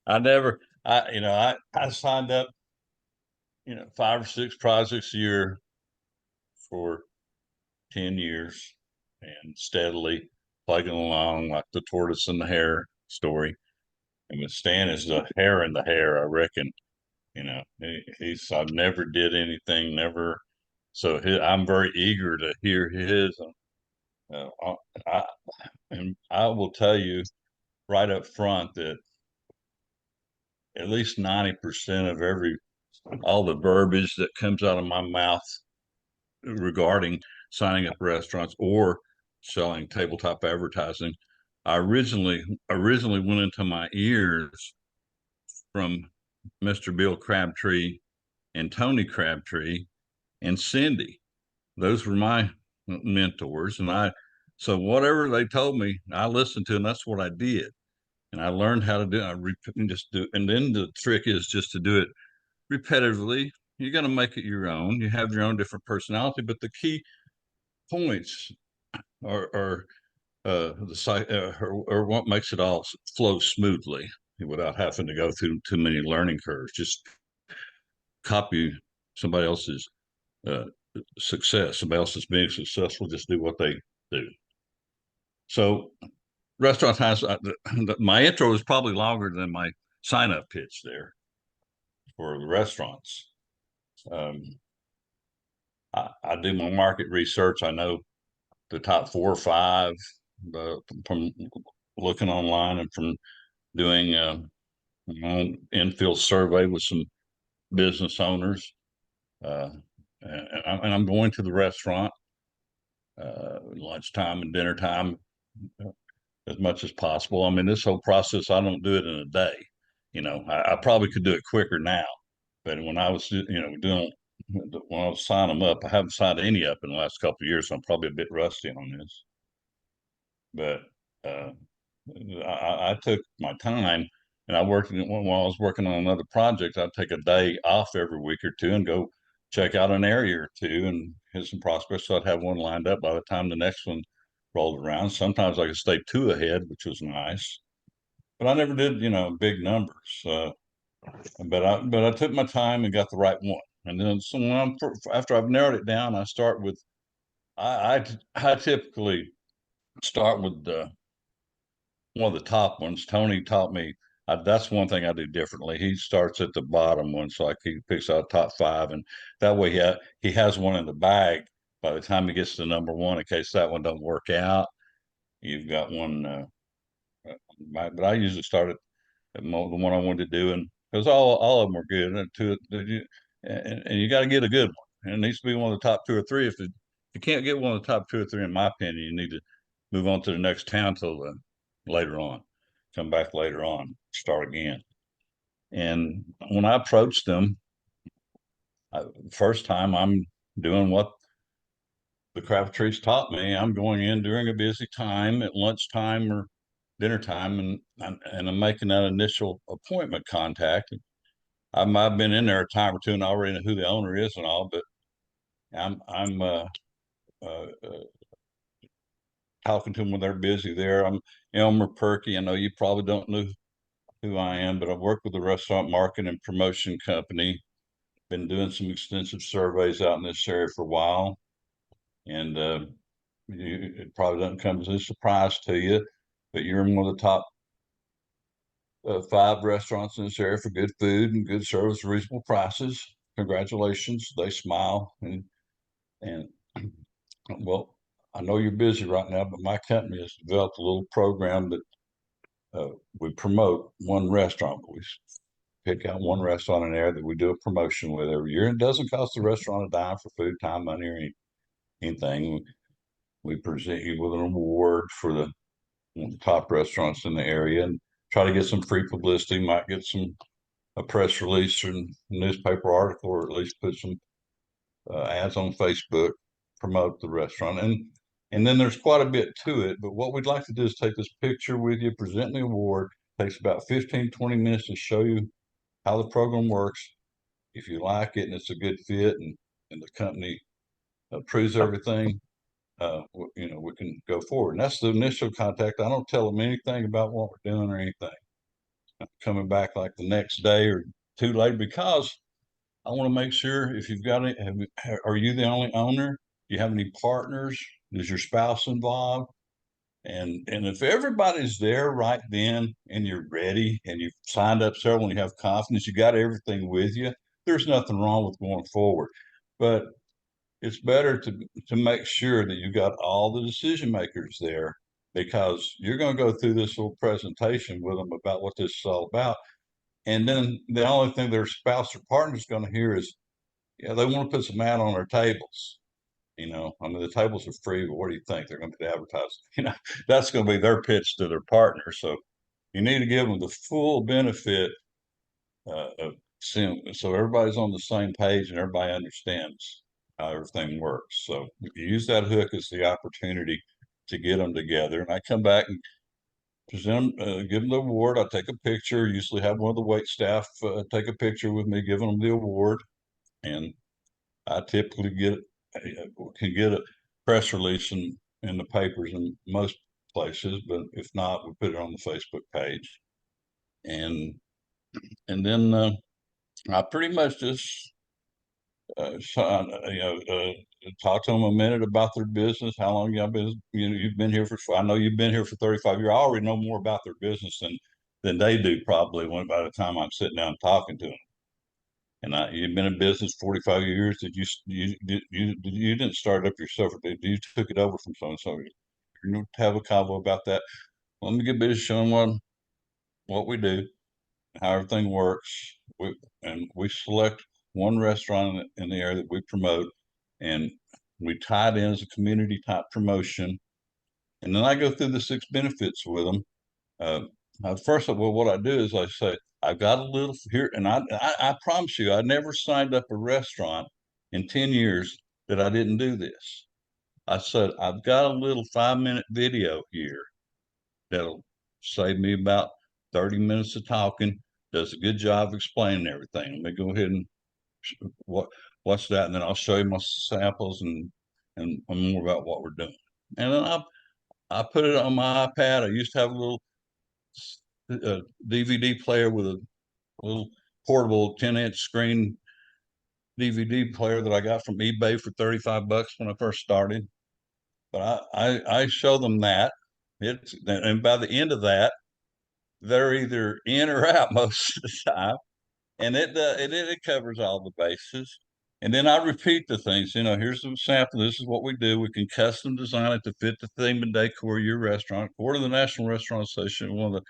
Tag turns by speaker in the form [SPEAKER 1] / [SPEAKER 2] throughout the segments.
[SPEAKER 1] I never, I signed up, 5 or 6 projects a year for 10 years and steadily plugging along like the tortoise and the hare story. And with Stan is the hare in the hair, I reckon. I've never did anything, never. So I'm very eager to hear his. I, and I will tell you right up front that at least 90% of all the verbiage that comes out of my mouth regarding signing up restaurants or selling tabletop advertising, I originally went into my ears from Mr. Bill Crabtree and Tony Crabtree and Cindy. Those were my mentors, and so whatever they told me, I listened to, and that's what I did. And I learned how to do it. Just do, and then the trick is just to do it repetitively. You're going to make it your own. You have your own different personality, but the key points are or what makes it all flow smoothly without having to go through too many learning curves. Just copy somebody else's uh, success. Somebody else is being successful. Just do what they do. So restaurant times. My intro is probably longer than my sign up pitch there for the restaurants. Um, I do my market research. I know the top 4 or 5 from looking online and from doing my own infield survey with some business owners. Uh, and I'm going to the restaurant lunchtime and dinner time as much as possible. I mean, this whole process, I don't do it in a day. I probably could do it quicker now, but when I was, doing when I was signing them up, I haven't signed any up in the last couple of years, so I'm probably a bit rusty on this. But uh, I took my time, and while I was working on another project. I'd take a day off every week or two and go check out an area or two and hit some prospects. So I'd have one lined up by the time the next one rolled around. Sometimes I could stay 2 ahead, which was nice. But I never did, big numbers. But I took my time and got the right one. And then after I've narrowed it down, I start with I typically start with one of the top ones. Tony taught me that's one thing I do differently. He starts at the bottom one, so he picks out top 5, and that way he has one in the bag by the time he gets to number one in case that one don't work out. You've got one, but I usually start at the one I wanted to do, and because all of them are good, and you got to get a good one. And it needs to be one of the top 2 or 3. If you can't get one of the top 2 or 3, in my opinion, you need to move on to the next town till later on. Come back later on, start again. And when I approached them, first time I'm doing what the Crabtrees taught me. I'm going in during a busy time at lunchtime or dinner time, and I'm making that initial appointment contact. I've been in there a time or two and I already know who the owner is and all, but I'm uh, uh, talking to them when they're busy there. I'm Elmer Purkey. I know you probably don't know who I am, but I've worked with the restaurant marketing and promotion company. Been doing some extensive surveys out in this area for a while, and it probably doesn't come as a surprise to you, but you're in one of the top 5 restaurants in this area for good food and good service, reasonable prices. Congratulations. They smile and well, I know you're busy right now, but my company has developed a little program that we promote one restaurant. We pick out one restaurant in there that we do a promotion with every year. It doesn't cost the restaurant a dime for food, time, money, or anything. We present you with an award for the top restaurants in the area and try to get some free publicity. Might get a press release or newspaper article, or at least put some ads on Facebook, promote the restaurant. And then there's quite a bit to it. But what we'd like to do is take this picture with you, present the award. It takes about 15, 20 minutes to show you how the program works. If you like it and it's a good fit, and the company approves everything, we can go forward. And that's the initial contact. I don't tell them anything about what we're doing or anything. coming back like the next day or two later, because I want to make sure if you've got it, are you the only owner? Do you have any partners? Is your spouse involved? And if everybody's there right then and you're ready and you've signed up several and you have confidence, you got everything with you, there's nothing wrong with going forward. But it's better to make sure that you got all the decision makers there, because you're going to go through this little presentation with them about what this is all about. And then the only thing their spouse or partner is going to hear is, yeah, they want to put some ad on their tables. I mean, the tables are free, but what do you think? They're going to be advertised. That's going to be their pitch to their partner. So you need to give them the full benefit of sim, so everybody's on the same page and everybody understands how everything works. So if you use that hook as the opportunity to get them together, and I come back and present them, give them the award. I take a picture. Usually have one of the wait staff take a picture with me, giving them the award, and I typically can get a press release in the papers in most places, but if not, we put it on the Facebook page, and then I pretty much just talk to them a minute about their business. How long y'all been? You've been here for. I know you've been here for 35 years. I already know more about their business than they do probably when by the time I'm sitting down talking to them. And you've been in business 45 years. You didn't start up yourself, or you took it over from someone? So you have a convo about that. Let me get busy showing what we do, how everything works. We select one restaurant in the area that we promote, and we tie it in as a community type promotion. And then I go through the 6 benefits with them. First of all, what I do is I say, I've got a little here, and I promise you, I never signed up a restaurant in 10 years that I didn't do this. I said, I've got a little 5-minute video here that'll save me about 30 minutes of talking, does a good job of explaining everything. Let me go ahead and what's that, and then I'll show you my samples and more about what we're doing. And then I put it on my iPad. I used to have a little DVD player with a little portable 10-inch screen DVD player that I got from eBay for $35 when I first started. But I show them that. And by the end of that, they're either in or out most of the time, and it covers all the bases. And then I repeat the things. Here's the sample. This is what we do. We can custom design it to fit the theme and decor of your restaurant. According to the National Restaurant Association, one of the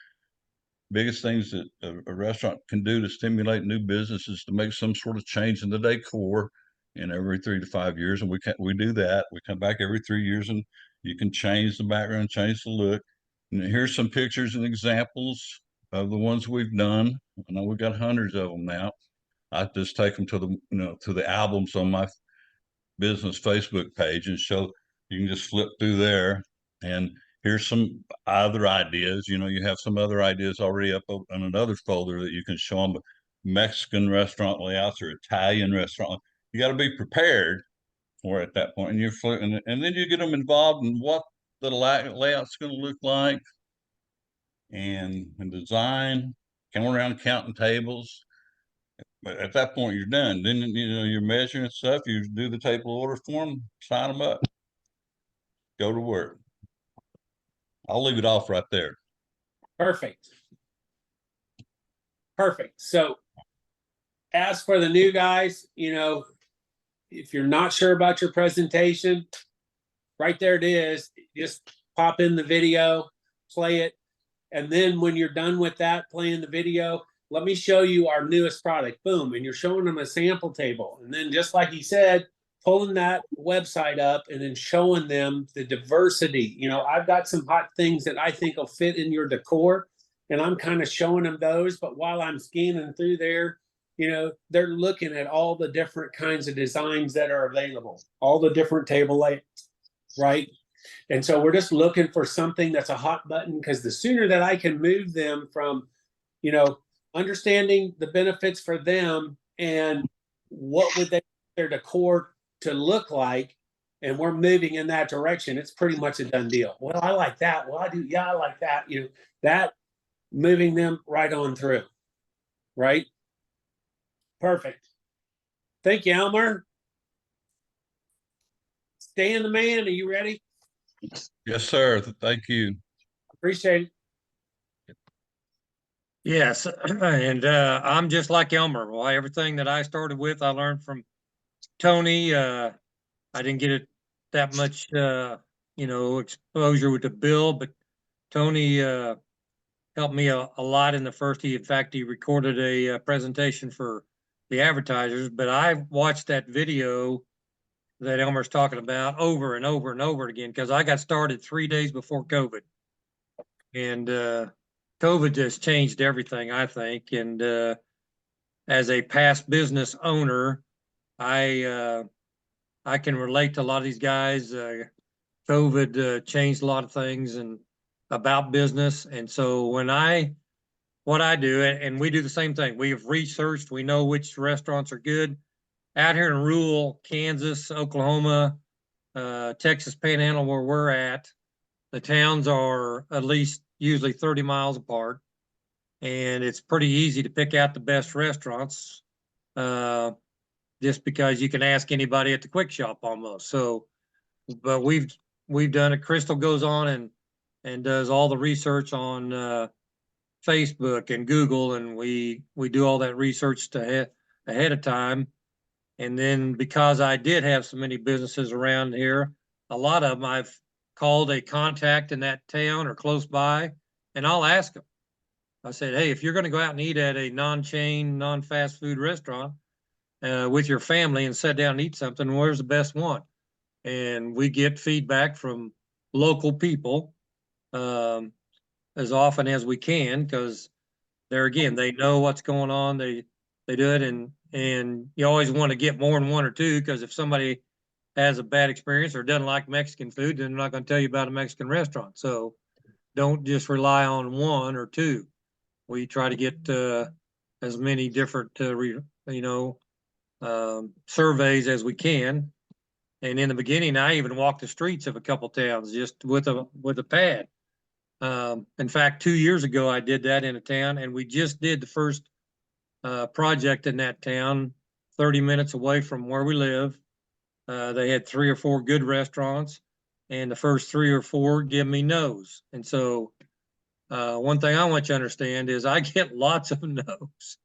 [SPEAKER 1] biggest things that a restaurant can do to stimulate new business is to make some sort of change in the decor in every 3 to 5 years. And we do that. We come back every 3 years, and you can change the background, change the look. And here's some pictures and examples of the ones we've done. I know we've got hundreds of them now. I just take them to the albums on my business Facebook page and show. You can just flip through there, and here's some other ideas. You have some other ideas already up on another folder that you can show them. Mexican restaurant layouts or Italian restaurant. You got to be prepared for it at that point, and you're flipping, and then you get them involved in what the layout's going to look like, and design, come around counting tables. But at that point, you're done. Then you're measuring stuff. You do the table order for them, sign them up, go to work. I'll leave it off right there.
[SPEAKER 2] Perfect. So, as for the new guys, if you're not sure about your presentation, right there it is. Just pop in the video, play it, and then when you're done with that, playing the video, let me show you our newest product. Boom. And you're showing them a sample table. And then just like he said, pulling that website up and then showing them the diversity. I've got some hot things that I think will fit in your decor, and I'm kind of showing them those. But while I'm scanning through there, they're looking at all the different kinds of designs that are available, all the different table layouts, right? And so we're just looking for something that's a hot button, because the sooner that I can move them from, understanding the benefits for them and what would their decor to look like, and we're moving in that direction, it's pretty much a done deal. Well, I like that. Well, I do. Yeah, I like that. That moving them right on through. Right? Perfect. Thank you, Elmer. Stan the man, are you ready?
[SPEAKER 1] Yes, sir. Thank you.
[SPEAKER 2] Appreciate it.
[SPEAKER 3] Yes, and I'm just like Elmer. Well, everything that I started with, I learned from Tony. I didn't get it that much, exposure with the bill, but Tony helped me a lot in the first. In fact, he recorded a presentation for the advertisers. But I watched that video that Elmer's talking about over and over and over again because I got started 3 days before COVID, and COVID just changed everything, I think. And as a past business owner, I I can relate to a lot of these guys. COVID changed a lot of things and about business. And so what I do, and we do the same thing. We have researched. We know which restaurants are good out here in rural Kansas, Oklahoma, Texas Panhandle, where we're at. The towns are at least usually 30 miles apart, and it's pretty easy to pick out the best restaurants. Uh, just because you can ask anybody at the quick shop almost. So, but we've done it. Crystal goes on and does all the research on Facebook and Google, and we do all that research ahead of time. And then because I did have so many businesses around here, a lot of them I've called a contact in that town or close by, and I'll ask them. I said, hey, if you're going to go out and eat at a non-chain, non-fast food restaurant with your family and sit down and eat something, where's the best one? And we get feedback from local people as often as we can, because there again, they know what's going on. They do it, and you always want to get more than one or two, because if somebody has a bad experience or doesn't like Mexican food, then they're not going to tell you about a Mexican restaurant. So don't just rely on one or two. We try to get as many different surveys as we can. And in the beginning, I even walked the streets of a couple towns just with a pad. In fact, 2 years ago, I did that in a town, and we just did the first project in that town, 30 minutes away from where we live. They had 3 or 4 good restaurants, and the first 3 or 4 give me no's. And so one thing I want you to understand is I get lots of no's,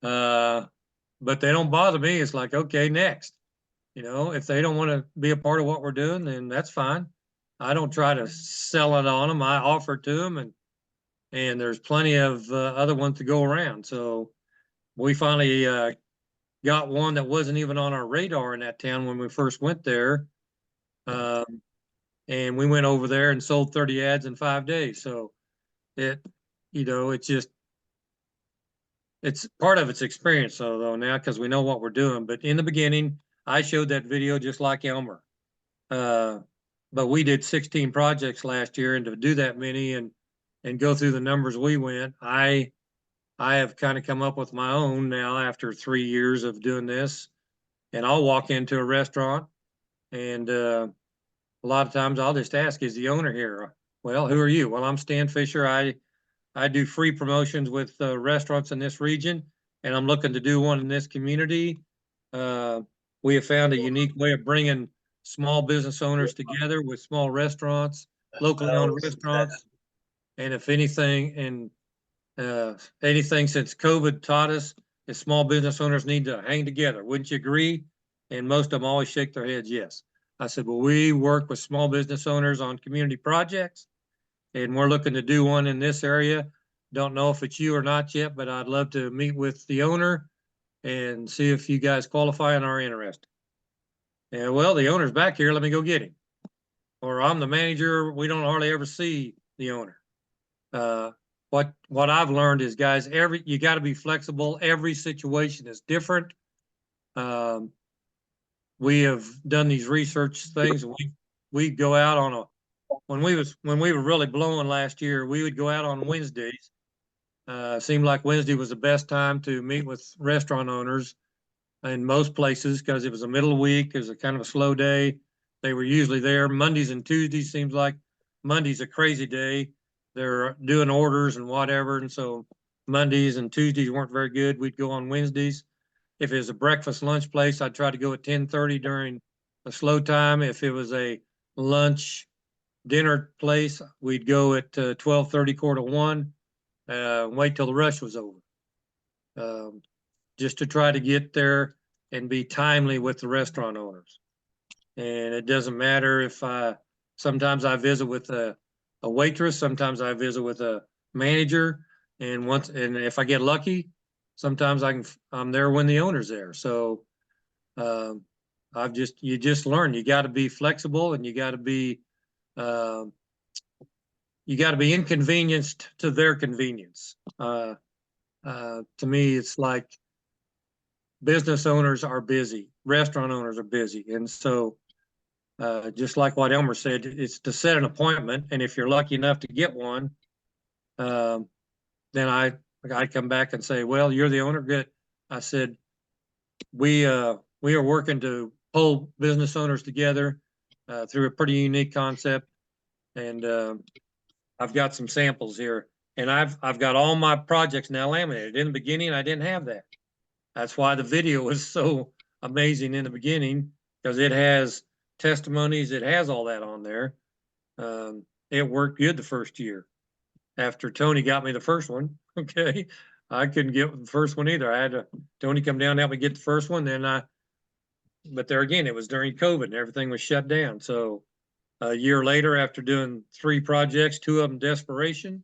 [SPEAKER 3] but they don't bother me. It's like, okay, next. If they don't want to be a part of what we're doing, then that's fine. I don't try to sell it on them. I offer it to them, and there's plenty of other ones to go around. So we finally got one that wasn't even on our radar in that town when we first went there. And we went over there and sold 30 ads in 5 days. So it's part of its experience though now, because we know what we're doing. But in the beginning, I showed that video just like Elmer. But we did 16 projects last year, and to do that many and go through the numbers we went, I have kind of come up with my own now after 3 years of doing this. And I'll walk into a restaurant, and a lot of times I'll just ask, is the owner here? Well, who are you? Well, I'm Stan Fisher. I do free promotions with restaurants in this region, and I'm looking to do one in this community. We have found a unique way of bringing small business owners together with small restaurants, locally owned restaurants. And if anything, anything since COVID taught us is small business owners need to hang together. Wouldn't you agree? And most of them always shake their heads, yes. I said, well, we work with small business owners on community projects, and we're looking to do one in this area. Don't know if it's you or not yet, but I'd love to meet with the owner and see if you guys qualify and are interested. And well, the owner's back here. Let me go get him. Or I'm the manager. We don't hardly ever see the owner. What I've learned is, guys, you got to be flexible. Every situation is different. We have done these research things, and we go out on when we were really blowing last year, we would go out on Wednesdays. Seemed like Wednesday was the best time to meet with restaurant owners in most places, because it was the middle of the week. It was a kind of a slow day. They were usually there. Mondays and Tuesdays seems like Monday's a crazy day. they're doing orders and whatever. And so Mondays and Tuesdays weren't very good. We'd go on Wednesdays. If it was a breakfast lunch place, I'd try to go at 10:30 during a slow time. If it was a lunch dinner place, we'd go at 12:30, 1:45, wait till the rush was over. Just to try to get there and be timely with the restaurant owners. And it doesn't matter if sometimes I visit with a waitress, sometimes I visit with a manager, and if I get lucky, sometimes I'm there when the owner's there. So you just learn. You got to be flexible, and you got to be inconvenienced to their convenience. To me, it's like business owners are busy, restaurant owners are busy, and so just like what Elmer said, it's to set an appointment, and if you're lucky enough to get one, then I come back and say, well, you're the owner. Good. I said, we are working to pull business owners together through a pretty unique concept, and I've got some samples here, and I've got all my projects now laminated. In the beginning, I didn't have that. That's why the video was so amazing in the beginning, because it has testimonies, it has all that on there. It worked good the first year. After Tony got me the first one, okay, I couldn't get the first one either. I had Tony come down and help me get the first one. But there again, it was during COVID and everything was shut down. So a year later, after doing 3 projects, 2 of them desperation,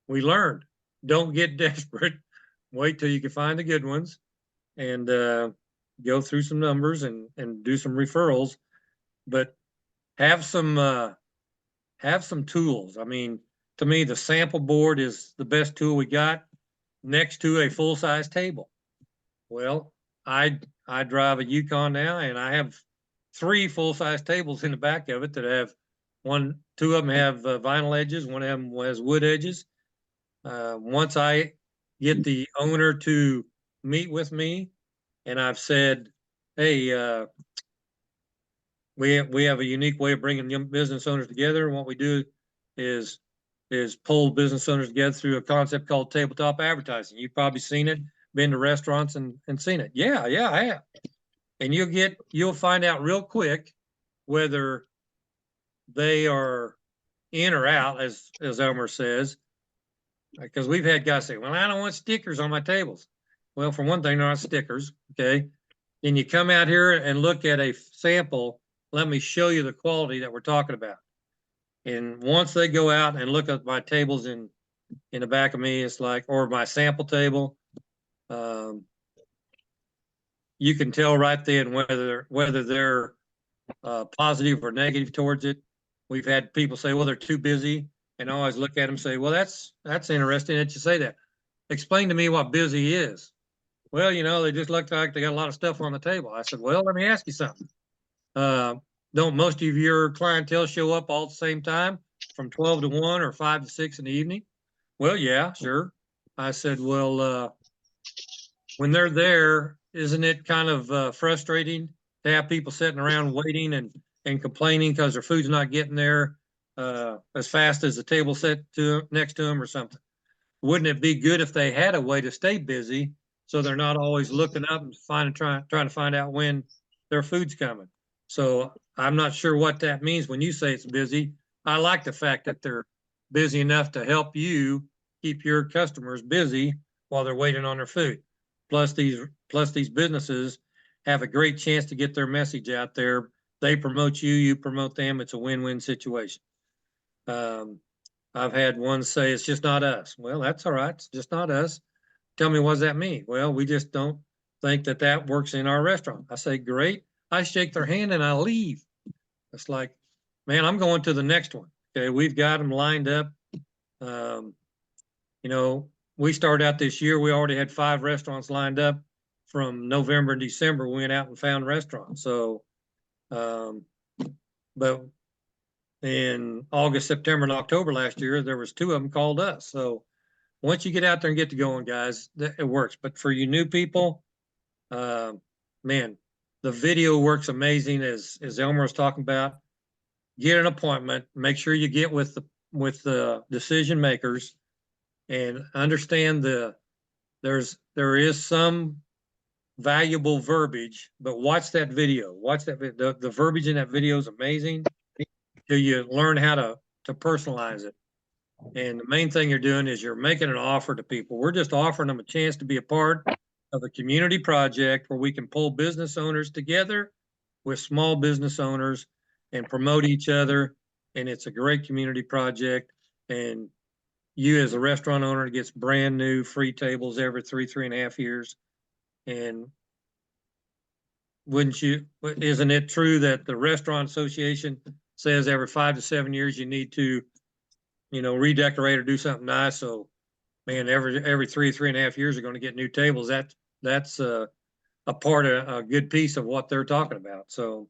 [SPEAKER 3] we learned, don't get desperate. Wait till you can find the good ones, and go through some numbers and do some referrals, but have some tools. I mean, to me, the sample board is the best tool we got next to a full-size table. Well, I drive a Yukon now, and I have 3 full-size tables in the back of it that have 2 of them have vinyl edges, one of them has wood edges. Once I get the owner to meet with me, and I've said, hey, we have a unique way of bringing young business owners together. And what we do is pull business owners together through a concept called tabletop advertising. You've probably seen it, been to restaurants and seen it. Yeah, I have. And you'll find out real quick whether they are in or out, as Elmer says, because we've had guys say, well, I don't want stickers on my tables. Well, for one thing, they're not stickers, okay? And you come out here and look at a sample, let me show you the quality that we're talking about. And once they go out and look at my tables in the back of me, it's like, or my sample table, you can tell right then whether they're positive or negative towards it. We've had people say, well, they're too busy. And I always look at them and say, well, that's interesting that you say that. Explain to me what busy is. Well, they just look like they got a lot of stuff on the table. I said, well, let me ask you something. Don't most of your clientele show up all at the same time from 12 to 1 or 5 to 6 in the evening? Well, yeah, sure. I said, well, when they're there, isn't it kind of frustrating to have people sitting around waiting and complaining because their food's not getting there as fast as the table set next to them or something? Wouldn't it be good if they had a way to stay busy so they're not always looking up and trying to find out when their food's coming? So I'm not sure what that means when you say it's busy. I like the fact that they're busy enough to help you keep your customers busy while they're waiting on their food. Plus these businesses have a great chance to get their message out there. They promote you, you promote them. It's a win-win situation. I've had one say, it's just not us. Well, that's all right. It's just not us. Tell me, what does that mean? Well, we just don't think that works in our restaurant. I say, great. I shake their hand and I leave. It's like, man, I'm going to the next one. Okay, we've got them lined up. We started out this year, we already had 5 restaurants lined up from November and December. We went out and found restaurants. So, but in August, September, and October last year, there was 2 of them called us. So once you get out there and get to going, guys, it works. But for you new people, man, the video works amazing, as Elmer was talking about. Get an appointment. Make sure you get with with the decision makers and understand there is some valuable verbiage, but watch that video. Watch that. The verbiage in that video is amazing. Till you learn how to personalize it. And the main thing you're doing is you're making an offer to people. We're just offering them a chance to be a part of a community project where we can pull business owners together with small business owners and promote each other. And it's a great community project. And you as a restaurant owner gets brand new free tables every 3.5 years. And isn't it true that the Restaurant Association says every 5 to 7 years you need to, redecorate or do something nice? So, man, every 3.5 years are going to get new tables. That's a part of a good piece of what they're talking about. So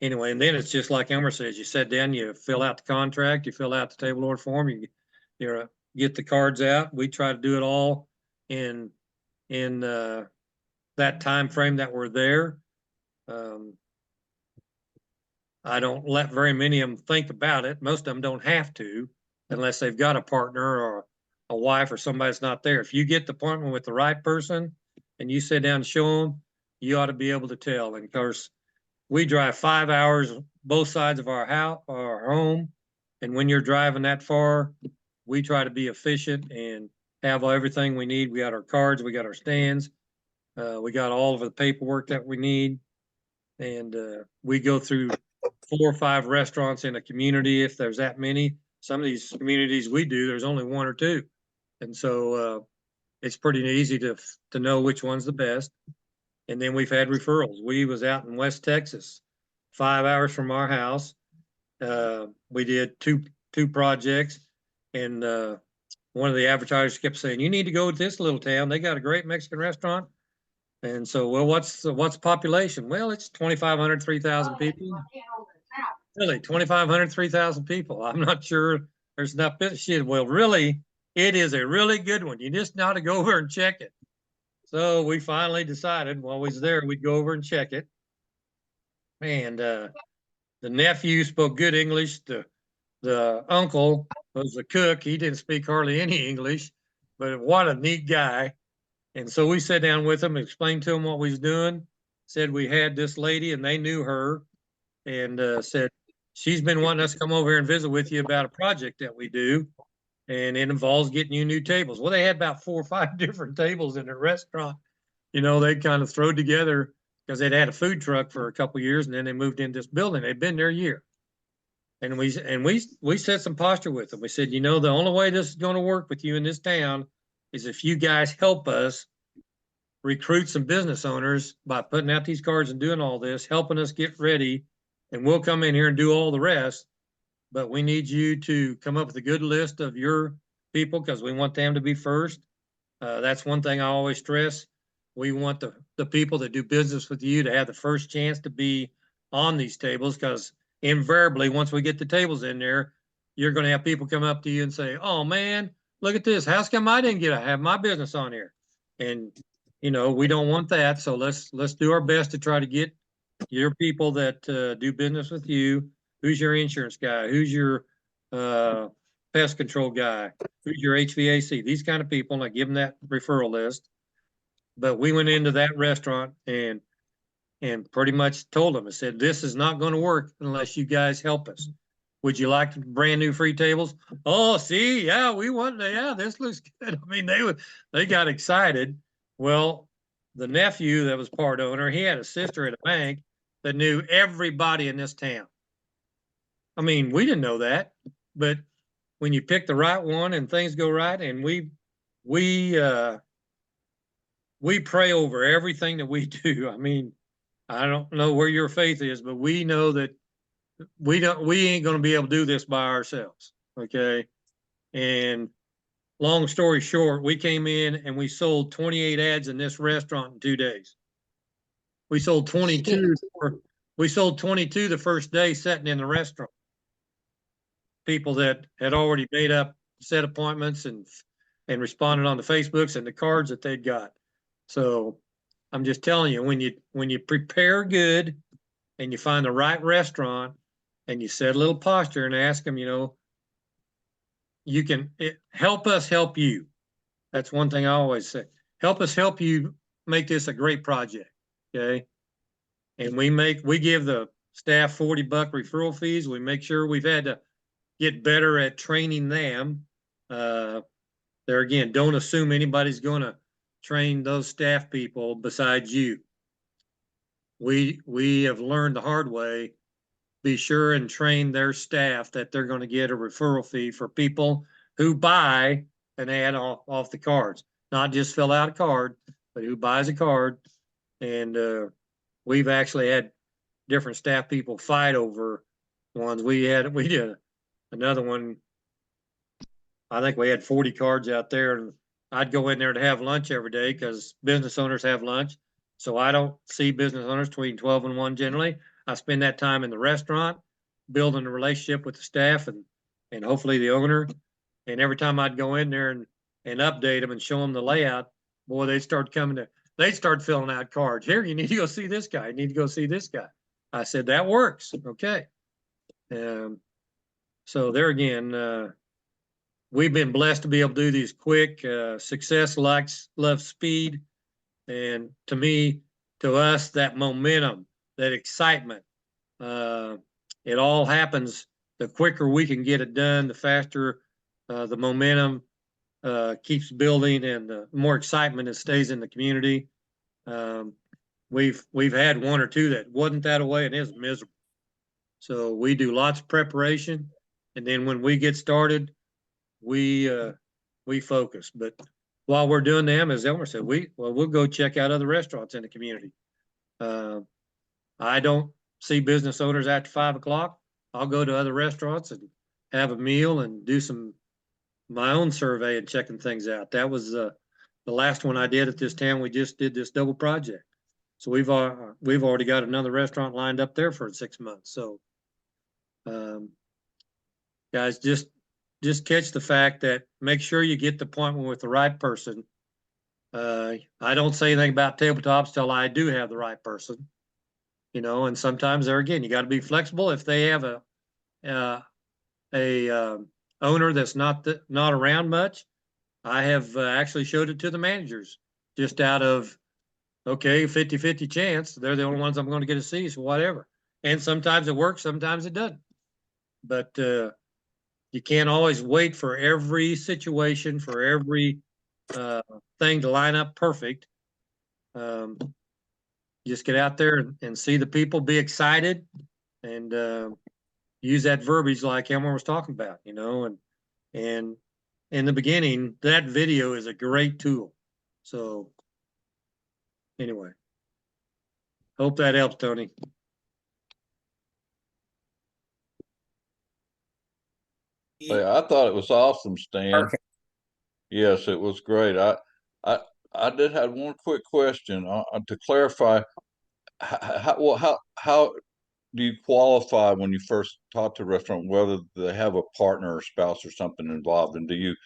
[SPEAKER 3] anyway, and then it's just like Elmer says, you sit down, you fill out the contract, you fill out the table order form, you get the cards out. We try to do it all in that time frame that we're there. I don't let very many of them think about it. Most of them don't have to, unless they've got a partner or a wife or somebody that's not there. If you get the appointment with the right person and you sit down and show them, you ought to be able to tell. And of course, we drive 5 hours both sides of our house, our home. And when you're driving that far, we try to be efficient and have everything we need. We got our cards, we got our stands, we got all of the paperwork that we need. And we go through 4 or 5 restaurants in a community if there's that many. Some of these communities we do, there's only 1 or 2. And so it's pretty easy to know which one's the best. And then we've had referrals. We was out in West Texas, 5 hours from our house. We did two projects, and one of the advertisers kept saying, "You need to go to this little town. They got a great Mexican restaurant." And so, well, what's the population? Well, it's 2,500, 3,000 people. Really, 2,500, 3,000 people. I'm not sure there's enough business. She said, well, really, it is a really good one. You just know how to go over and check it. So we finally decided while we was there, we'd go over and check it. And the nephew spoke good English. The uncle was a cook. He didn't speak hardly any English, but what a neat guy. And so we sat down with him, explained to him what we was doing, said we had this lady and they knew her, and said, she's been wanting us to come over here and visit with you about a project that we do. And it involves getting you new tables. Well, they had about 4 or 5 different tables in their restaurant. They kind of throw together because they'd had a food truck for a couple of years, and then they moved into this building. They'd been there a year. And we set some posture with them. We said, the only way this is going to work with you in this town is if you guys help us recruit some business owners by putting out these cards and doing all this, helping us get ready, and we'll come in here and do all the rest. But we need you to come up with a good list of your people because we want them to be first. That's one thing I always stress. We want the people that do business with you to have the first chance to be on these tables, because invariably, once we get the tables in there, you're going to have people come up to you and say, "Oh man, look at this. How's come I didn't get to have my business on here?" And we don't want that. So let's do our best to try to get your people that do business with you. Who's your insurance guy? Who's your pest control guy? Who's your HVAC? These kind of people, and I give them that referral list. But we went into that restaurant and pretty much told them, I said, this is not going to work unless you guys help us. Would you like brand new free tables? Oh, see, yeah, we want to, yeah, this looks good. I mean, they got excited. Well, the nephew that was part owner, he had a sister at a bank that knew everybody in this town. I mean, we didn't know that, but when you pick the right one and things go right, and we pray over everything that we do. I mean, I don't know where your faith is, but we know that we ain't going to be able to do this by ourselves. Okay. And long story short, we came in and we sold 28 ads in this restaurant in 2 days. We sold 22. We sold 22 the first day sitting in the restaurant. People that had already made up set appointments and responded on the Facebooks and the cards that they'd got. So I'm just telling you, when you prepare good and you find the right restaurant and you set a little posture and ask them, you can help us help you. That's one thing I always say. Help us help you make this a great project. Okay. And we give the staff $40 referral fees. We make sure we've had to get better at training them. There again, don't assume anybody's going to train those staff people besides you. We have learned the hard way. Be sure and train their staff that they're going to get a referral fee for people who buy an ad off the cards, not just fill out a card, but who buys a card. And we've actually had different staff people fight over ones. We did another one. I think we had 40 cards out there, and I'd go in there to have lunch every day because business owners have lunch. So I don't see business owners between 12 and 1 generally. I spend that time in the restaurant, building a relationship with the staff and hopefully the owner. And every time I'd go in there and update them and show them the layout, boy, they'd start filling out cards. Here, you need to go see this guy. You need to go see this guy. I said, that works. Okay. So there again, we've been blessed to be able to do these quick. Success loves speed. And to me, to us, that momentum, that excitement, it all happens. The quicker we can get it done, the faster the momentum keeps building, and the more excitement it stays in the community. We've had one or two that wasn't that way, and it was miserable. So we do lots of preparation, and then when we get started, we focus. But while we're doing them, as Elmer said, we'll go check out other restaurants in the community. I don't see business owners after 5 o'clock. I'll go to other restaurants and have a meal and do my own survey and checking things out. That was the last one I did at this town. We just did this double project. So we've already got another restaurant lined up there for 6 months. So guys, just catch the fact that make sure you get the appointment with the right person. I don't say anything about tabletops till I do have the right person, and sometimes there again, you got to be flexible. If they have a owner that's not around much, I have actually showed it to the managers just out of, okay, 50-50 chance. They're the only ones I'm going to get to see, so whatever. And sometimes it works, sometimes it doesn't. But you can't always wait for every situation, for every thing to line up perfect. Just get out there and see the people, be excited, and use that verbiage like Elmer was talking about, and in the beginning, that video is a great tool. So anyway, hope that helps, Tony.
[SPEAKER 1] Yeah, I thought it was awesome, Stan. Yes, it was great. I did have one quick question to clarify. How do you qualify when you first talk to a restaurant, whether they have a partner or spouse or something involved? And do you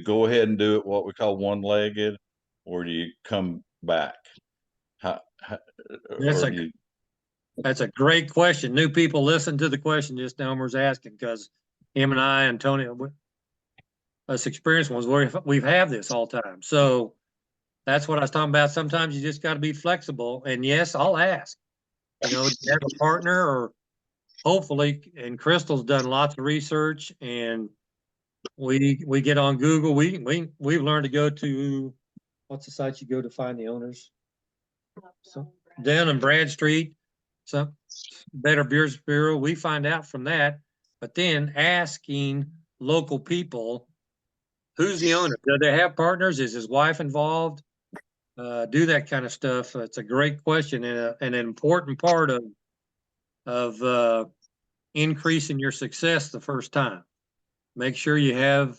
[SPEAKER 1] go ahead and do it what we call one-legged, or do you come back?
[SPEAKER 3] That's a great question. New people listen to the question just Elmer's asking, because him and I and Tony, us experienced ones, we've had this all the time. So that's what I was talking about. Sometimes you just got to be flexible. And yes, I'll ask. Do you have a partner, or hopefully, and Crystal's done lots of research, and we get on Google. We've learned to go to, what's the site you go to find the owners? So Dun and Bradstreet, some Better Beers Bureau. We find out from that, but then asking local people, who's the owner? Do they have partners? Is his wife involved? Do that kind of stuff. It's a great question and an important part of increasing your success the first time. Make sure you have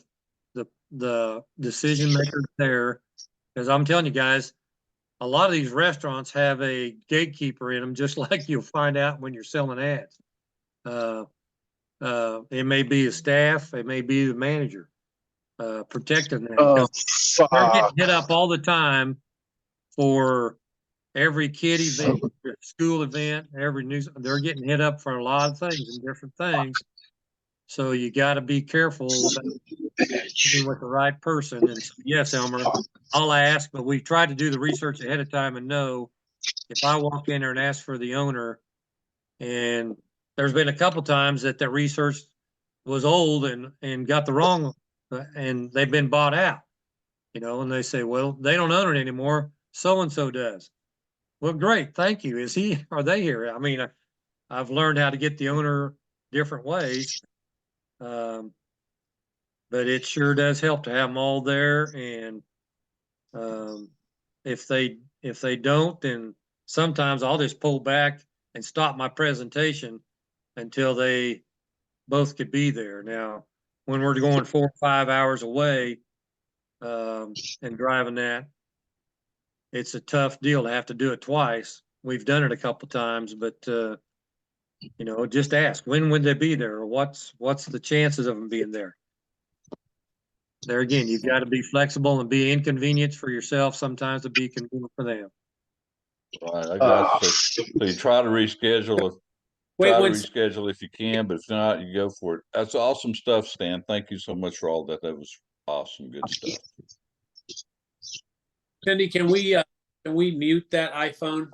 [SPEAKER 3] the decision makers there, because I'm telling you guys, a lot of these restaurants have a gatekeeper in them, just like you'll find out when you're selling ads. It may be the staff, it may be the manager protecting them. They're getting hit up all the time for every kid event, school event, every news. They're getting hit up for a lot of things and different things. So you got to be careful about dealing with the right person. And so, yes, Elmer, I'll ask, but we've tried to do the research ahead of time and know if I walk in there and ask for the owner, and there's been a couple times that the research was old and got the wrong, and they've been bought out, and they say, well, they don't own it anymore. So-and-so does. Well, great. Thank you. Are they here? I mean, I've learned how to get the owner different ways. But it sure does help to have them all there. And if they don't, then sometimes I'll just pull back and stop my presentation until they both could be there. Now, when we're going 4 or 5 hours away and driving that, it's a tough deal to have to do it twice. We've done it a couple times, but just ask, when would they be there, or what's the chances of them being there? There again, you've got to be flexible and be inconvenienced for yourself sometimes to be convenient for them.
[SPEAKER 1] Right, I got you. So you try to reschedule if you can, but if not, you go for it. That's awesome stuff, Stan. Thank you so much for all that. That was awesome, good stuff.
[SPEAKER 2] Cindy, can we mute that iPhone?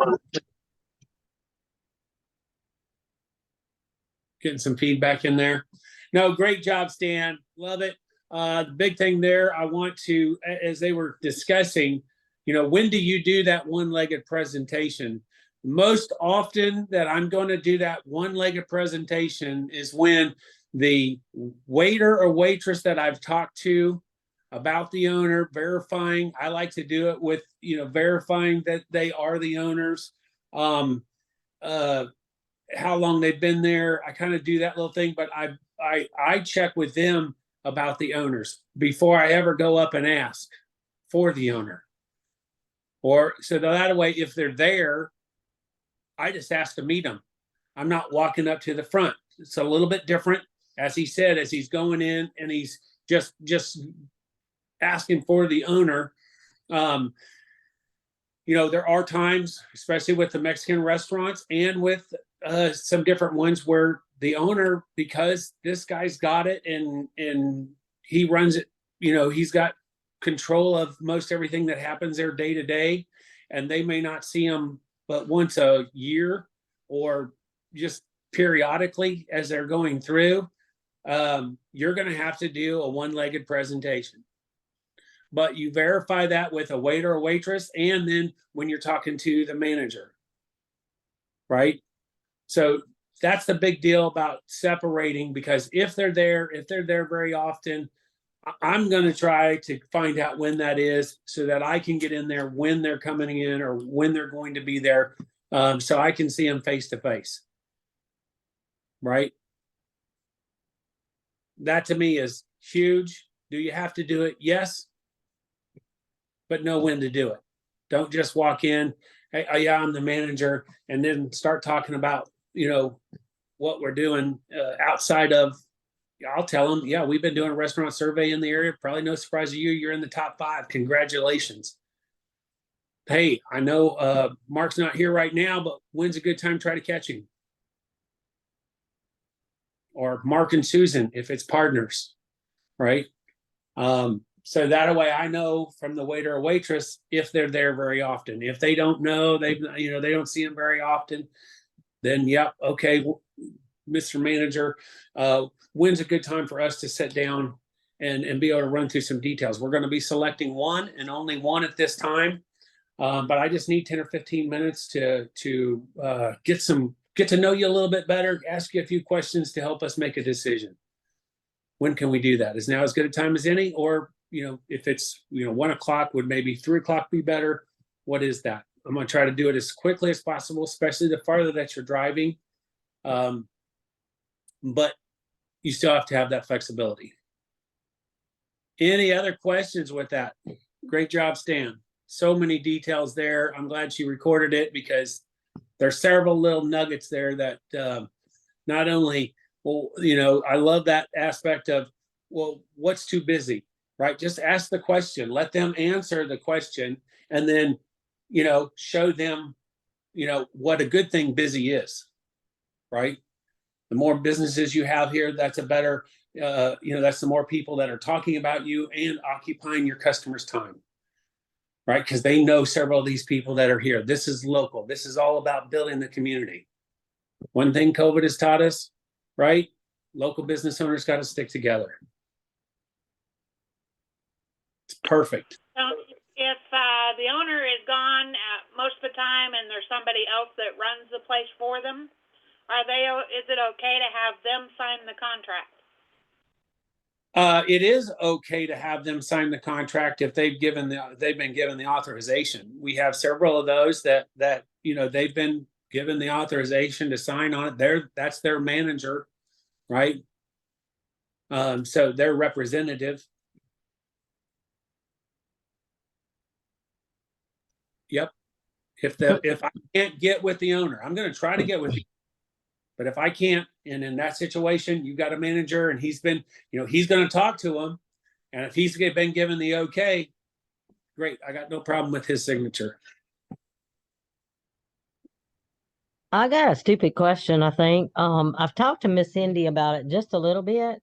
[SPEAKER 2] Getting some feedback in there. No, great job, Stan. Love it. The big thing there, I want to, as they were discussing, when do you do that one-legged presentation? Most often that I'm going to do that one-legged presentation is when the waiter or waitress that I've talked to about the owner, verifying, I like to do it with, verifying that they are the owners, how long they've been there. I kind of do that little thing, but I check with them about the owners before I ever go up and ask for the owner. Or so that way, if they're there, I just ask to meet them. I'm not walking up to the front. It's a little bit different, as he said, as he's going in and he's just asking for the owner. There are times, especially with the Mexican restaurants and with some different ones, where the owner, because this guy's got it and he runs it, he's got control of most everything that happens there day to day, and they may not see him but once a year or just periodically as they're going through. You're going to have to do a one-legged presentation, but you verify that with a waiter or waitress, and then when you're talking to the manager, right? So that's the big deal about separating, because if they're there very often, I'm going to try to find out when that is so that I can get in there when they're coming in or when they're going to be there, so I can see them face to face. Right? That to me is huge. Do you have to do it? Yes. But know when to do it. Don't just walk in, hey, oh yeah, I'm the manager, and then start talking about, what we're doing outside of. I'll tell them, yeah, we've been doing a restaurant survey in the area. Probably no surprise to you. You're in the top 5. Congratulations. Hey, I know Mark's not here right now, but when's a good time to try to catch him? Or Mark and Susan, if it's partners, right? So that way I know from the waiter or waitress if they're there very often. If they don't know, they don't see them very often, then yep, okay, Mr. Manager, when's a good time for us to sit down and be able to run through some details? We're going to be selecting one and only one at this time, but I just need 10 or 15 minutes to get to know you a little bit better, ask you a few questions to help us make a decision. When can we do that? Is now as good a time as any? Or, if it's, 1 o'clock, would maybe 3 o'clock be better? What is that? I'm going to try to do it as quickly as possible, especially the farther that you're driving. But you still have to have that flexibility. Any other questions with that? Great job, Stan. So many details there. I'm glad she recorded it, because there's several little nuggets there that not only, I love that aspect of, well, what's too busy, right? Just ask the question, let them answer the question, and then, show them, what a good thing busy is, right? The more businesses you have here, that's a better, that's the more people that are talking about you and occupying your customers' time, right? Because they know several of these people that are here. This is local. This is all about building the community. One thing COVID has taught us, right? Local business owners got to stick together. It's perfect.
[SPEAKER 4] So if the owner is gone most of the time and there's somebody else that runs the place for them, is it okay to have them sign the contract?
[SPEAKER 2] It is okay to have them sign the contract if they've been given the authorization. We have several of those that they've been given the authorization to sign on it. That's their manager, right? So their representative. Yep. If I can't get with the owner, I'm going to try to get with you. But if I can't, and in that situation, you got a manager and he's going to talk to him. And if he's been given the okay, great. I got no problem with his signature.
[SPEAKER 5] I got a stupid question, I think. I've talked to Miss Cindy about it just a little bit,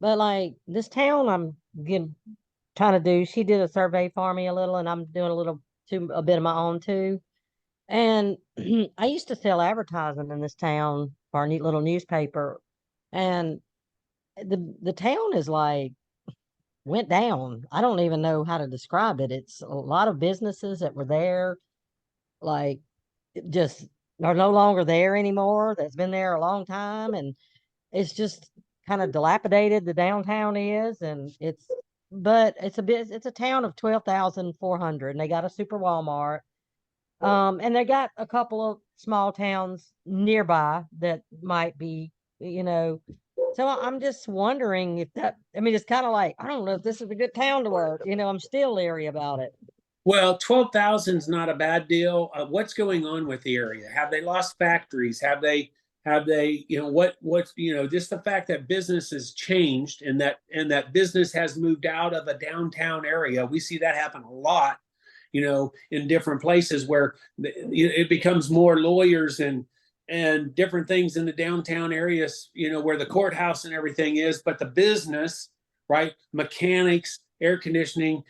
[SPEAKER 5] but like this town trying to do, she did a survey for me a little, and I'm doing a bit of my own too. And I used to sell advertising in this town for a neat little newspaper, and the town is like went down. I don't even know how to describe it. It's a lot of businesses that were there, like just are no longer there anymore. That's been there a long time, and it's just kind of dilapidated. The downtown is, and but it's a town of 12,400, and they got a super Walmart. And they got a couple of small towns nearby that might be, so I'm just wondering if it's kind of like, I don't know if this is a good town to work. I'm still leery about it.
[SPEAKER 2] Well, 12,000 is not a bad deal. What's going on with the area? Have they lost factories? Have they, just the fact that business has changed and that business has moved out of a downtown area. We see that happen a lot, in different places where it becomes more lawyers and different things in the downtown areas, where the courthouse and everything is, but the business, right? Mechanics, air conditioning,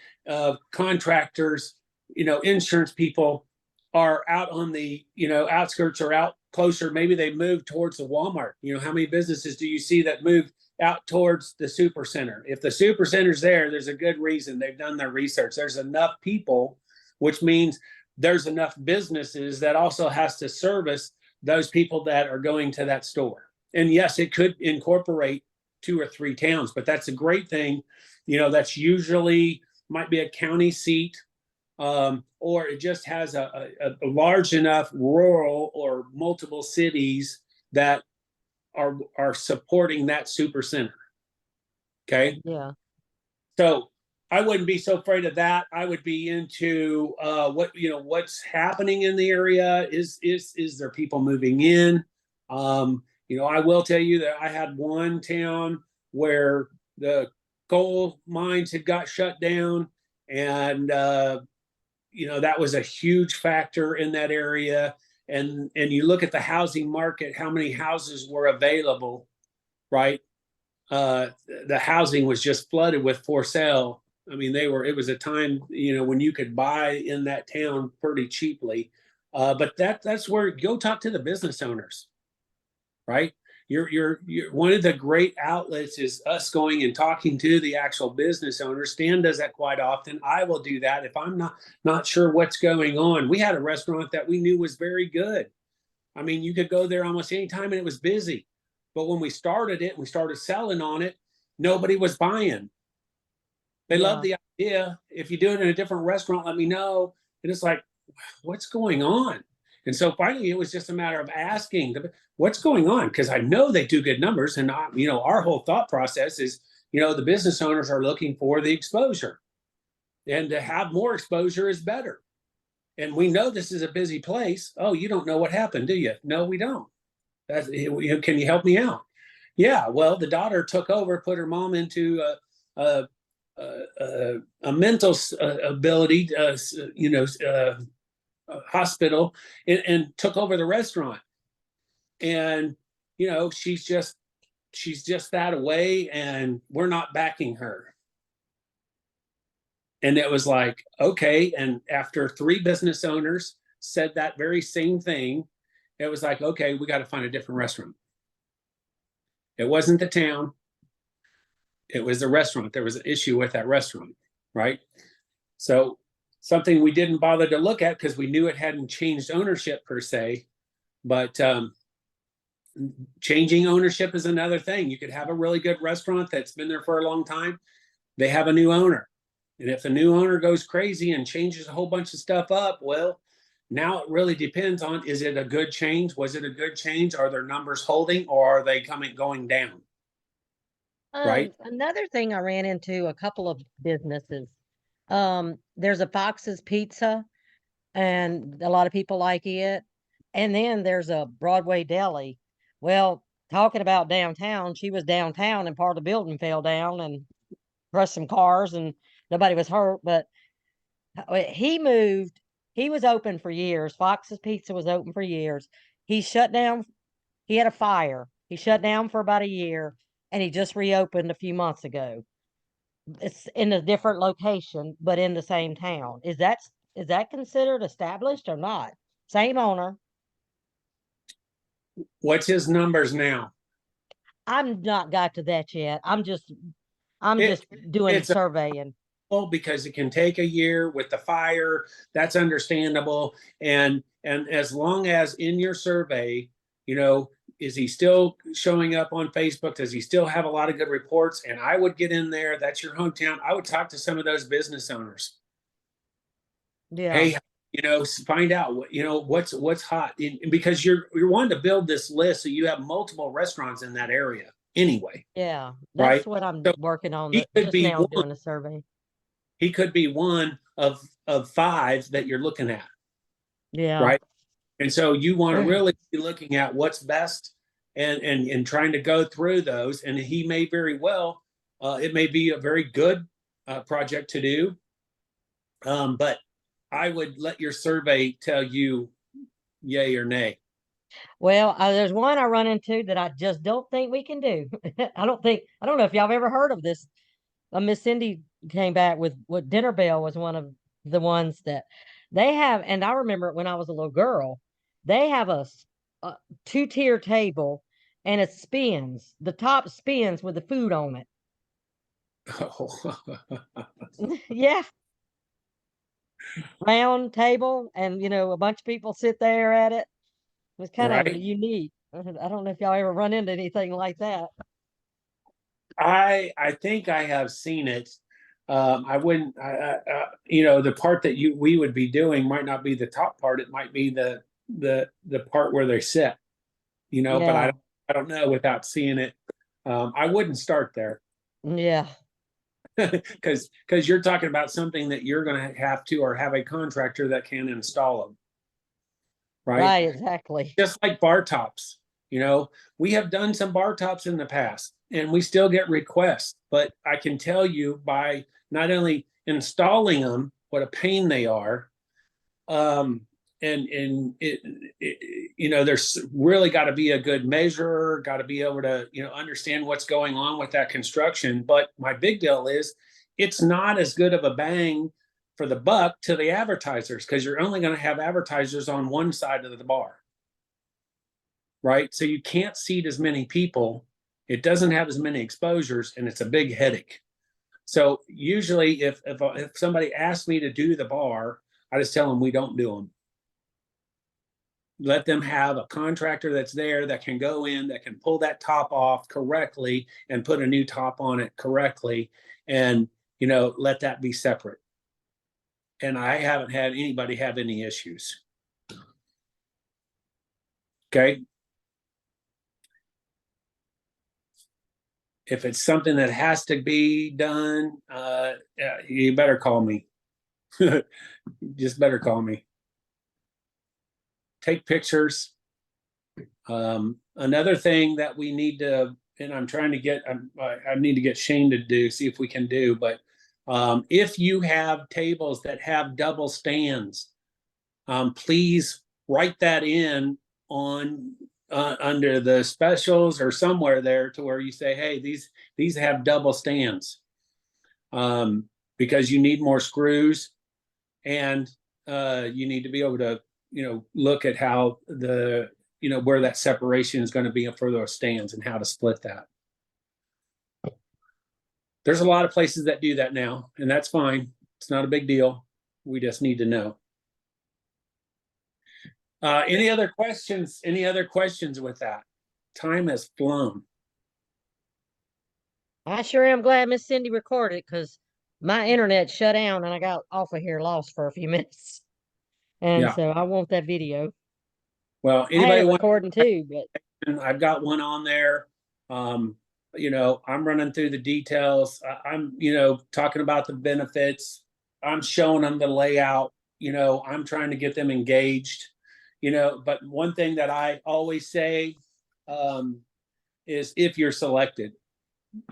[SPEAKER 2] contractors, insurance people are out on the, outskirts or out closer. Maybe they move towards the Walmart. How many businesses do you see that move out towards the super center? If the super center's there's a good reason. They've done their research. There's enough people, which means there's enough businesses that also has to service those people that are going to that store. And yes, it could incorporate 2 or 3 towns, but that's a great thing. That's usually might be a county seat, or it just has a large enough rural or multiple cities that are supporting that super center. Okay.
[SPEAKER 5] Yeah.
[SPEAKER 2] So I wouldn't be so afraid of that. I would be into what's happening in the area. Is there people moving in? I will tell you that I had one town where the coal mines had got shut down, and that was a huge factor in that area. And you look at the housing market, how many houses were available, right? The housing was just flooded with for sale. It was a time, when you could buy in that town pretty cheaply. But that's where go talk to the business owners, right? You're one of the great outlets is us going and talking to the actual business owners. Stan does that quite often. I will do that if I'm not sure what's going on. We had a restaurant that we knew was very good. You could go there almost any time and it was busy. But when we started it, we started selling on it, nobody was buying. They love the idea. If you do it in a different restaurant, let me know. And it's like, what's going on? And so finally, it was just a matter of asking, what's going on? Because I know they do good numbers. And, our whole thought process is, the business owners are looking for the exposure. And to have more exposure is better. And we know this is a busy place. Oh, you don't know what happened, do you? No, we don't. Can you help me out? Yeah, well, the daughter took over, put her mom into a mental ability, hospital, and took over the restaurant. And you know, she's just that away, and we're not backing her. And it was like, okay. And after 3 business owners said that very same thing, it was like, okay, we got to find a different restaurant. It wasn't the town, it was the restaurant. There was an issue with that restaurant, right? So something we didn't bother to look at because we knew it hadn't changed ownership per se, but changing ownership is another thing. You could have a really good restaurant that's been there for a long time. They have a new owner. And if the new owner goes crazy and changes a whole bunch of stuff up, well, now it really depends on, is it a good change? Was it a good change? Are their numbers holding, or are they going down? Right.
[SPEAKER 5] Another thing I ran into a couple of businesses. There's a Fox's Pizza, and a lot of people like it. And then there's a Broadway Deli. Well, talking about downtown, she was downtown and part of the building fell down and crushed some cars, and nobody was hurt. But he moved. He was open for years. Fox's Pizza was open for years. He shut down. He had a fire. He shut down for about a year, and he just reopened a few months ago. It's in a different location, but in the same town. Is that considered established or not? Same owner.
[SPEAKER 2] What's his numbers now?
[SPEAKER 5] I'm not got to that yet. I'm just
[SPEAKER 2] It-
[SPEAKER 5] doing
[SPEAKER 2] it's a-
[SPEAKER 5] surveying.
[SPEAKER 2] Well, because it can take a year with the fire, that's understandable. And as long as in your survey, you know, is he still showing up on Facebook? Does he still have a lot of good reports? And I would get in there. That's your hometown. I would talk to some of those business owners.
[SPEAKER 5] Yeah.
[SPEAKER 2] Hey, you know, find out what, you know, what's hot. Because you're wanting to build this list so you have multiple restaurants in that area anyway.
[SPEAKER 5] Yeah.
[SPEAKER 2] Right.
[SPEAKER 5] That's what I'm
[SPEAKER 2] So
[SPEAKER 5] working on.
[SPEAKER 2] he could
[SPEAKER 5] Just
[SPEAKER 2] be
[SPEAKER 5] now
[SPEAKER 2] one.
[SPEAKER 5] doing a survey.
[SPEAKER 2] He could be one of 5 that you're looking at.
[SPEAKER 5] Yeah.
[SPEAKER 2] Right. And so you want to really be looking at what's best, and trying to go through those. And he may very well, it may be a very good project to do. But I would let your survey tell you yay or nay.
[SPEAKER 5] Well, there's one I run into that I just don't think we can do. I don't know if y'all have ever heard of this. Miss Cindy came back with what Dinner Bell was one of the ones that they have. And I remember it when I was a little girl. They have a 2-tier table, and it spins. The top spins with the food on it. Yeah. Round table, and a bunch of people sit there at it. It was kind of
[SPEAKER 2] Right.
[SPEAKER 5] unique. I don't know if y'all ever run into anything like that.
[SPEAKER 2] I think I have seen it. I wouldn't, you know, the part that we would be doing might not be the top part. It might be the part where they sit, you know, but
[SPEAKER 5] Yeah.
[SPEAKER 2] I don't know without seeing it. I wouldn't start there
[SPEAKER 5] Yeah.
[SPEAKER 2] because you're talking about something that you're going to have to, or have a contractor that can install them. Right.
[SPEAKER 5] Right, exactly.
[SPEAKER 2] Just like bar tops, you know, we have done some bar tops in the past and we still get requests, but I can tell you by not only installing them, what a pain they are. And you know, there's really got to be a good measurer, got to be able to, you know, understand what's going on with that construction. But my big deal is it's not as good of a bang for the buck to the advertisers, because you're only going to have advertisers on one side of the bar. Right. So you can't seat as many people. It doesn't have as many exposures, and it's a big headache. So usually if somebody asks me to do the bar, I just tell them we don't do them. Let them have a contractor that's there that can go in, that can pull that top off correctly and put a new top on it correctly, and, you know, let that be separate. And I haven't had anybody have any issues. Okay. If it's something that has to be done, you better call me. Just better call me. Take pictures. Another thing that we need to, and I'm trying to get, I need to get Shane to do, see if we can do, but if you have tables that have double stands, please write that in on under the specials or somewhere there to where you say, hey, these have double stands, because you need more screws, and you need to be able to, look at how where that separation is going to be for those stands and how to split that. There's a lot of places that do that now, and that's fine. It's not a big deal. We just need to know. Any other questions? Any other questions with that? Time has flown.
[SPEAKER 5] I sure am glad Miss Cindy recorded, because my internet shut down and I got off of here lost for a few minutes. And
[SPEAKER 2] Yeah.
[SPEAKER 5] so I want that video.
[SPEAKER 2] Well,
[SPEAKER 5] I had
[SPEAKER 2] anybody
[SPEAKER 5] it
[SPEAKER 2] want?
[SPEAKER 5] recording too, but
[SPEAKER 2] I've got one on there. I'm running through the details. I'm talking about the benefits. I'm showing them the layout. I'm trying to get them engaged. But one thing that I always say is, if you're selected,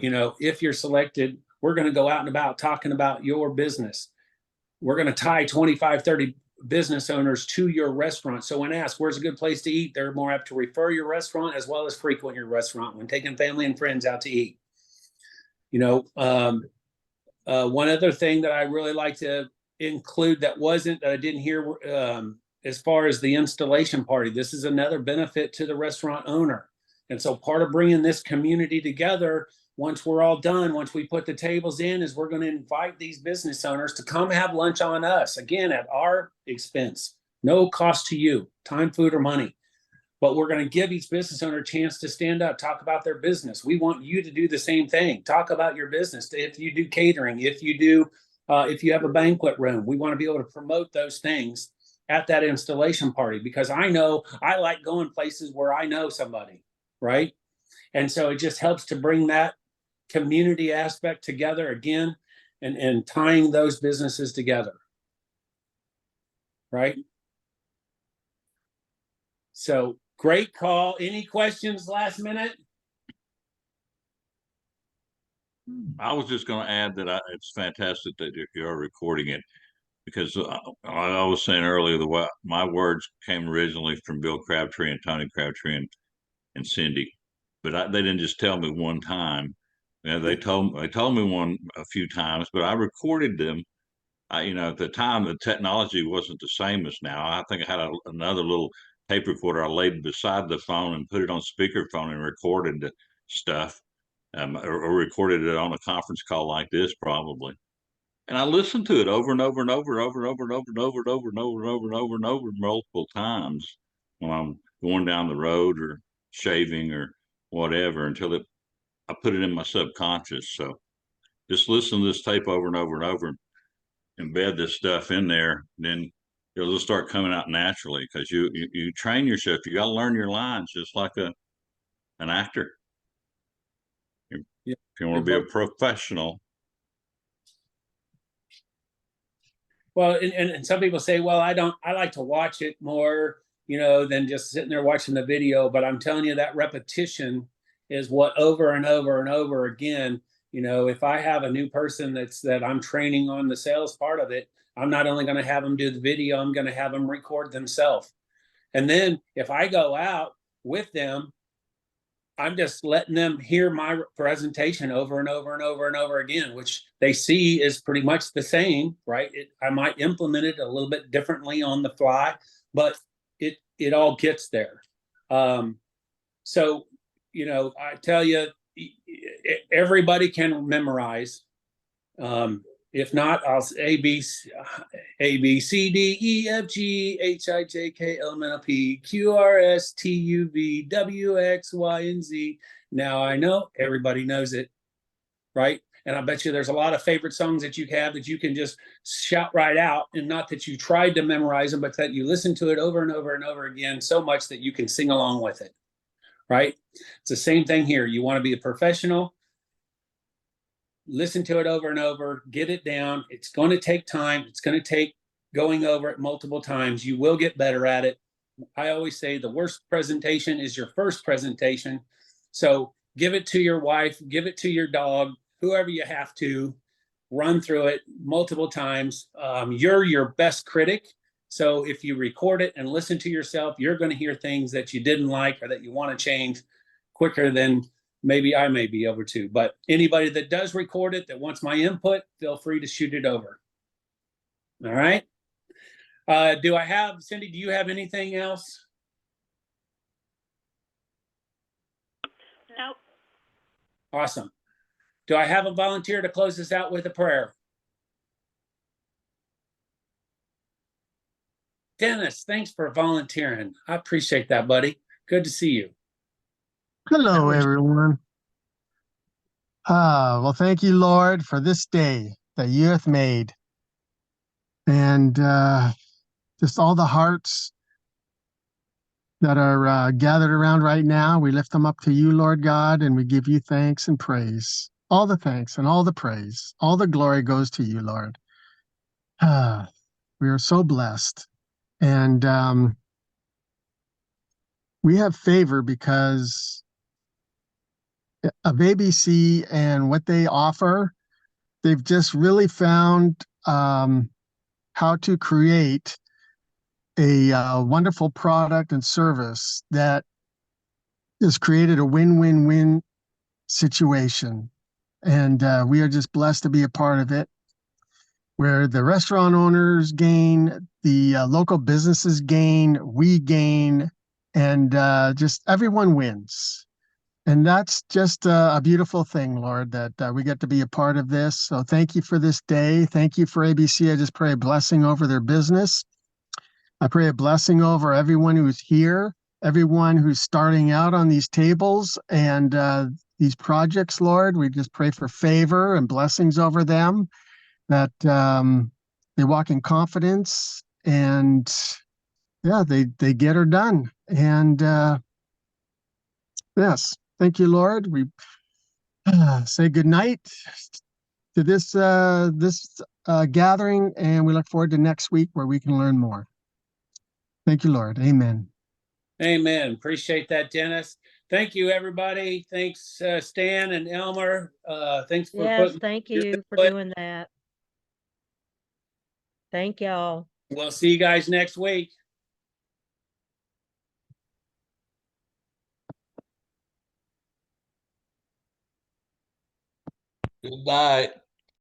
[SPEAKER 2] we're going to go out and about talking about your business. We're going to tie 25, 30 business owners to your restaurant. So when asked, where's a good place to eat, they're more apt to refer your restaurant as well as frequent your restaurant when taking family and friends out to eat. One other thing that I really like to include that I didn't hear, as far as the installation party, this is another benefit to the restaurant owner. And so part of bringing this community together, once we're all done, once we put the tables in, is we're going to invite these business owners to come have lunch on us, again, at our expense, no cost to you, time, food, or money. But we're going to give each business owner a chance to stand up, talk about their business. We want you to do the same thing. Talk about your business. If you do catering, if you have a banquet room, we want to be able to promote those things at that installation party, because I know I like going places where I know somebody, right? And so it just helps to bring that community aspect together again, and tying those businesses together, right? So great call. Any questions last minute?
[SPEAKER 1] I was just going to add that it's fantastic that you're recording it, because I was saying earlier, my words came originally from Bill Crabtree and Tony Crabtree and Cindy, but they didn't just tell me one time. They told me one a few times, but I recorded them. At the time, the technology wasn't the same as now. I think I had another little tape recorder I laid beside the phone and put it on speakerphone and recorded the stuff, or recorded it on a conference call like this probably. And I listened to it over and over and over and over and over and over and over and over and over and over and over and over multiple times when I'm going down the road or shaving or whatever, until I put it in my subconscious. So just listen to this tape over and over and over, embed this stuff in there, then it'll just start coming out naturally, because you train yourself. You got to learn your lines just like an actor. If you want to be a professional.
[SPEAKER 2] Well, and some people say, well, I like to watch it more, than just sitting there watching the video. But I'm telling you, that repetition is what over and over and over again. If I have a new person that I'm training on the sales part of it, I'm not only going to have them do the video, I'm going to have them record themselves. And then if I go out with them, I'm just letting them hear my presentation over and over and over and over again, which they see is pretty much the same, right? I might implement it a little bit differently on the fly, but it all gets there. So, I tell you, everybody can memorize. If not, I'll say A, B, C, D, E, F, G, H, I, J, K, L, M, N, O, P, Q, R, S, T, U, V, W, X, Y, and Z. Now I know everybody knows it, right? And I bet you there's a lot of favorite songs that you have that you can just shout right out, and not that you tried to memorize them, but that you listen to it over and over and over again so much that you can sing along with it, right? It's the same thing here. You want to be a professional. Listen to it over and over, get it down. It's going to take time. It's going to take going over it multiple times. You will get better at it. I always say the worst presentation is your first presentation. So give it to your wife, give it to your dog, whoever you have to, run through it multiple times. You're your best critic. So if you record it and listen to yourself, you're going to hear things that you didn't like or that you want to change quicker than maybe I may be able to. But anybody that does record it, that wants my input, feel free to shoot it over. All right. Do I have, Cindy, do you have anything else?
[SPEAKER 4] Nope.
[SPEAKER 2] Awesome. Do I have a volunteer to close this out with a prayer? Dennis, thanks for volunteering. I appreciate that, buddy. Good to see you.
[SPEAKER 6] Hello, everyone. Well, thank you, Lord, for this day that you have made. And just all the hearts that are gathered around right now, we lift them up to you, Lord God, and we give you thanks and praise. All the thanks and all the praise, all the glory goes to you, Lord. We are so blessed. And we have favor because of ABC and what they offer. They've just really found how to create a wonderful product and service that has created a win-win-win situation. And we are just blessed to be a part of it, where the restaurant owners gain, the local businesses gain, we gain, and just everyone wins. And that's just a beautiful thing, Lord, that we get to be a part of this. So thank you for this day. Thank you for ABC. I just pray a blessing over their business. I pray a blessing over everyone who's here, everyone who's starting out on these tables and these projects, Lord. We just pray for favor and blessings over them, that they walk in confidence and, yeah, they get her done. And yes, thank you, Lord. We say good night to this gathering, and we look forward to next week where we can learn more. Thank you, Lord. Amen.
[SPEAKER 2] Amen. Appreciate that, Dennis. Thank you, everybody. Thanks, Stan and Elmer. Thanks for
[SPEAKER 5] Yes,
[SPEAKER 2] putting.
[SPEAKER 5] thank
[SPEAKER 2] your
[SPEAKER 5] you for
[SPEAKER 2] input.
[SPEAKER 5] doing that. Thank y'all.
[SPEAKER 2] We'll see you guys next week.
[SPEAKER 1] Good night.